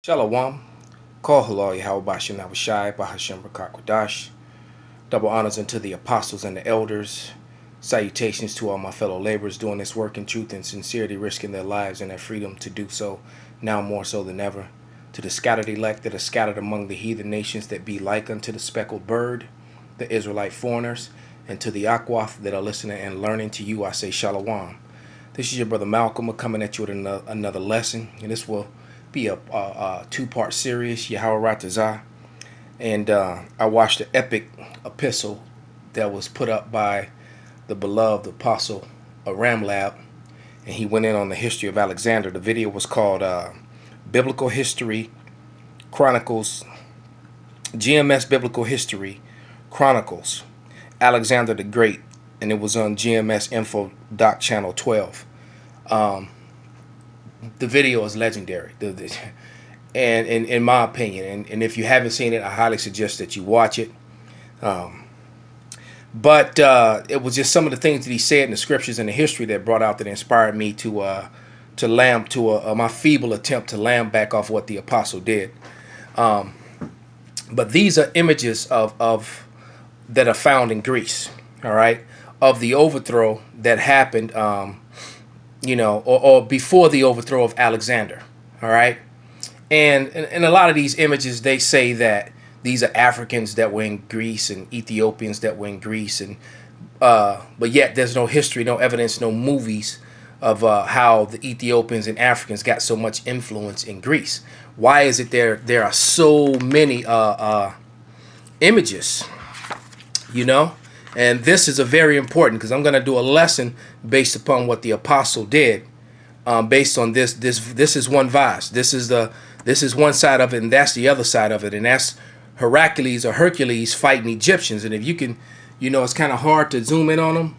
Shalom. Call Halal, Yahawashi, Yahawashi, Bahashim, Qadash. Double honors unto the apostles and the elders. Salutations to all my fellow laborers doing this work in truth and sincerity, risking their lives and their freedom to do so, now more so than ever. To the scattered elect that are scattered among the heathen nations that be like unto the speckled bird, the Israelite foreigners, and to the Aquath that are listening and learning to you, I say Shalom. This is your brother Malcolm coming at you with another lesson, and this will be a two-part series, Yahawah. And I watched the epic epistle that was put up by the beloved apostle Ramlab, and he went in on the history of Alexander. The video was called Biblical History Chronicles, GMS Biblical History Chronicles, Alexander the Great, and it was on GMS Info Doc Channel 12. The video is legendary, and in my opinion, and if you haven't seen it, I highly suggest that you watch it. But it was just some of the things that he said in the scriptures and the history that brought out that inspired me to my feeble attempt to lamb back off what the apostle did. But these are images of that are found in Greece, all right, of the overthrow that happened, or before the overthrow of Alexander, all right. And a lot of these images, they say that these are Africans that were in Greece and Ethiopians that were in Greece, and but yet there's no history, no evidence, no movies of how the Ethiopians and Africans got so much influence in Greece. Why is it there are so many images, And this is a very important, because I'm going to do a lesson based upon what the apostle did, based on this. This is one vase. This is one side of it, and that's the other side of it, and that's Hercules fighting Egyptians. And if you can, it's kind of hard to zoom in on him,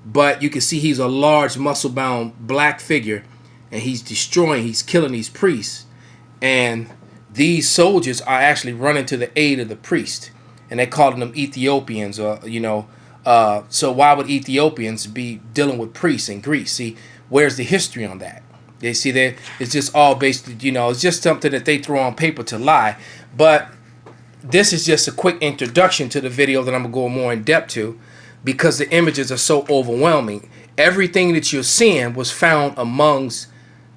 but you can see he's a large, muscle-bound black figure, and he's killing these priests, and these soldiers are actually running to the aid of the priest. And they calling them Ethiopians, so why would Ethiopians be dealing with priests in Greece? See, where's the history on that? They see that it's just all based, it's just something that they throw on paper to lie. But this is just a quick introduction to the video that I'm going to go more in depth to, because the images are so overwhelming. Everything that you're seeing was found amongst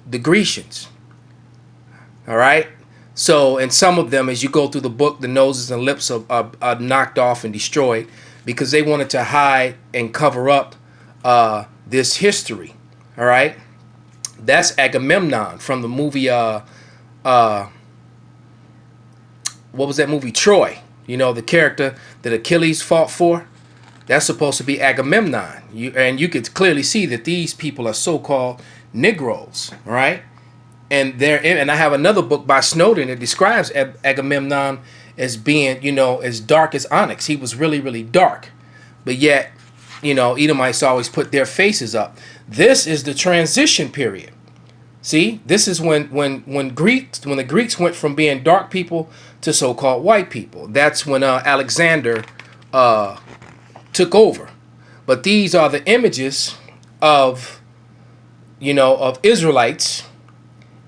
the Grecians. All right? So, and some of them, as you go through the book, the noses and lips are knocked off and destroyed because they wanted to hide and cover up this history. All right, that's Agamemnon from the movie. What was that movie? Troy. The character that Achilles fought for. That's supposed to be Agamemnon. You could clearly see that these people are so-called NEGROES. All right. And I have another book by Snowden that describes Agamemnon as being, as dark as onyx. He was really, really dark. But yet, Edomites always put their faces up. This is the transition period. See, this is when the Greeks went from being dark people to so-called white people. That's when Alexander took over. But these are the images of Israelites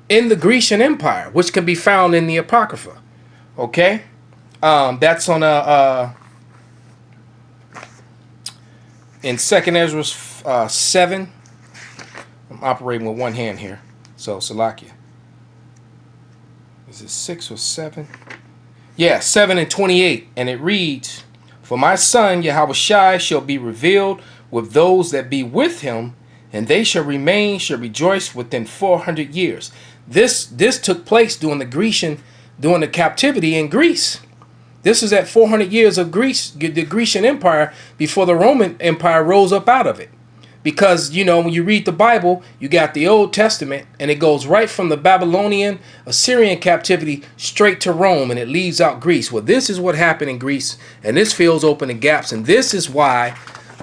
in the Grecian Empire, which can be found in the Apocrypha. Okay, that's on in 2nd Ezra 7. I'm operating with one hand here, so Salakia. Is it 6 or 7? Yeah, 7 and 28, and it reads, "For my son Yahawashi shall be revealed with those that be with him, and they shall rejoice within 400 years." This took place during the captivity in Greece. This is at 400 years of Greece, the Grecian Empire, before the Roman Empire rose up out of it. Because, when you read the Bible, you got the Old Testament, and it goes right from the Babylonian, Assyrian captivity straight to Rome, and it leaves out Greece. Well, this is what happened in Greece, and this fills open the gaps, and this is why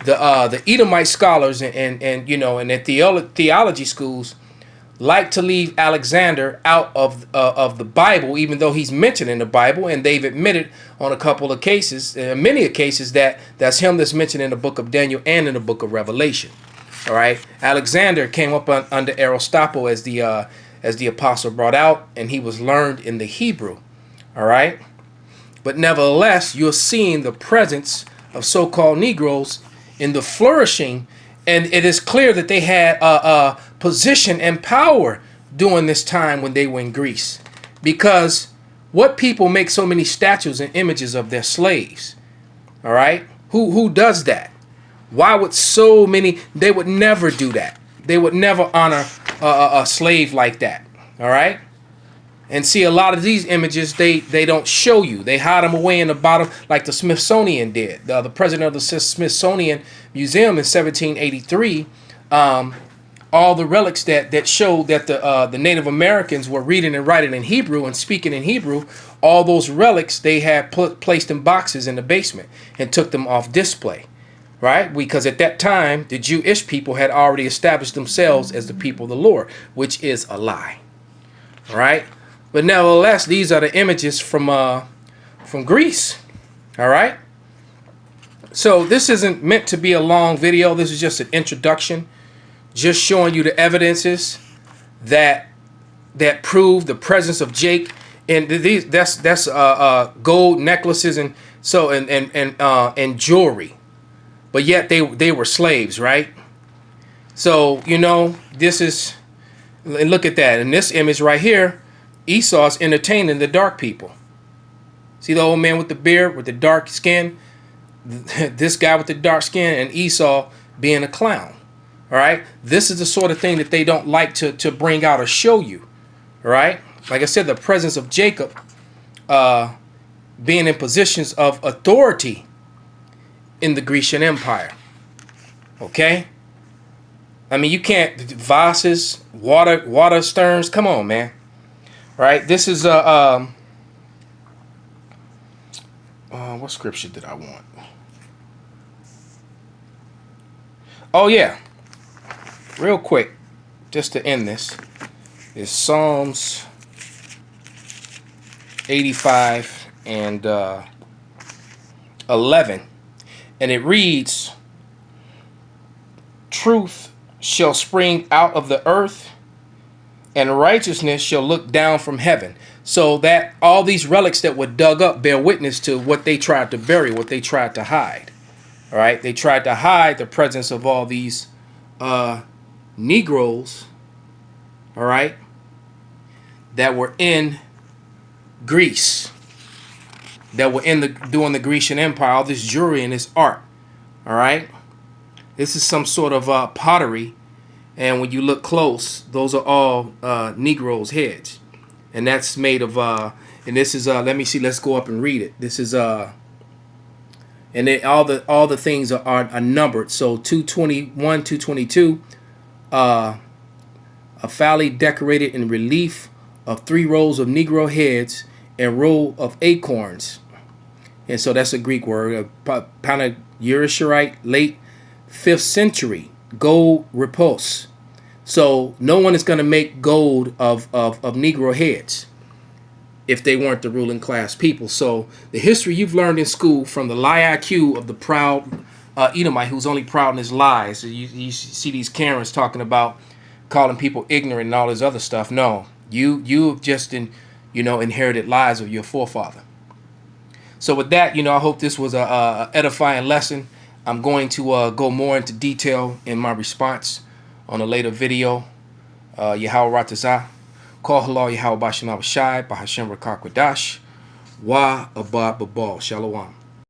the Edomite scholars and the theology schools like to leave Alexander out of the Bible, even though he's mentioned in the Bible, and they've admitted on a couple of cases, many cases, that's him that's mentioned in the book of Daniel and in the book of Revelation. All right, Alexander came up under Aristotle as as the apostle brought out, and he was learned in the Hebrew. All right. But nevertheless, you're seeing the presence of so-called Negroes in the flourishing, and it is clear that they had a position and power during this time when they were in Greece. Because what people make so many statues and images of their slaves? All right. Who does that? Why would so many? They would never do that. They would never honor a slave like that. All right. And see, a lot of these images, they don't show you. They hide them away in the bottom, like the Smithsonian did. The president of the Smithsonian Museum in 1783, all the relics that showed that the Native Americans were reading and writing in Hebrew and speaking in Hebrew, all those relics they had placed in boxes in the basement and took them off display. Right? Because at that time, the Jewish people had already established themselves as the people of the Lord, which is a lie. All right? But nevertheless, these are the images from Greece. All right? So this isn't meant to be a long video. This is just an introduction, just showing you the evidences that prove the presence of Jake. And these that's gold necklaces and so and jewelry. But yet they were slaves, right? So, you know, this is, and look at that. In this image right here, Esau's entertaining the dark people. See the old man with the beard, with the dark skin? This guy with the dark skin, and Esau being a clown. All right? This is the sort of thing that they don't like to bring out or show you. All right? Like I said, the presence of Jacob being in positions of authority in the Grecian Empire. Okay? I mean, you can't, vases, water sterns, come on, man. Right? This is what scripture did I want? Oh yeah. Real quick, just to end this, is Psalms 85 and 11. And it reads, truth shall spring out of the earth, and righteousness shall look down from heaven. So that all these relics that were dug up bear witness to what they tried to bury, what they tried to hide. All right. They tried to hide the presence of all these Negroes. All right. That were in Greece. That were doing the Grecian Empire, all this jewelry and this art. All right. This is some sort of pottery. And when you look close, those are all Negroes' heads. And that's made of, and this is, let me see, let's go up and read it. This is, and all the things are numbered. So 221, 222, a phaly decorated in relief of 3 rows of Negro heads and row of acorns. And so that's a Greek word, Panagurishite, late 5th century, gold repose. So no one is going to make gold of Negro heads if they weren't the ruling class people. So the history you've learned in school from the lie IQ of the proud Edomite who's only proud in his lies. You see these Karens talking about calling people ignorant and all this other stuff. No, you've just inherited lies of your forefather. So with that, I hope this was a edifying lesson. I'm going to go more into detail in my response on a later video. Yahawah, call Halal, Yahawah, Shai, Bahashem, Qadash, YAHAWADAH, Shalom.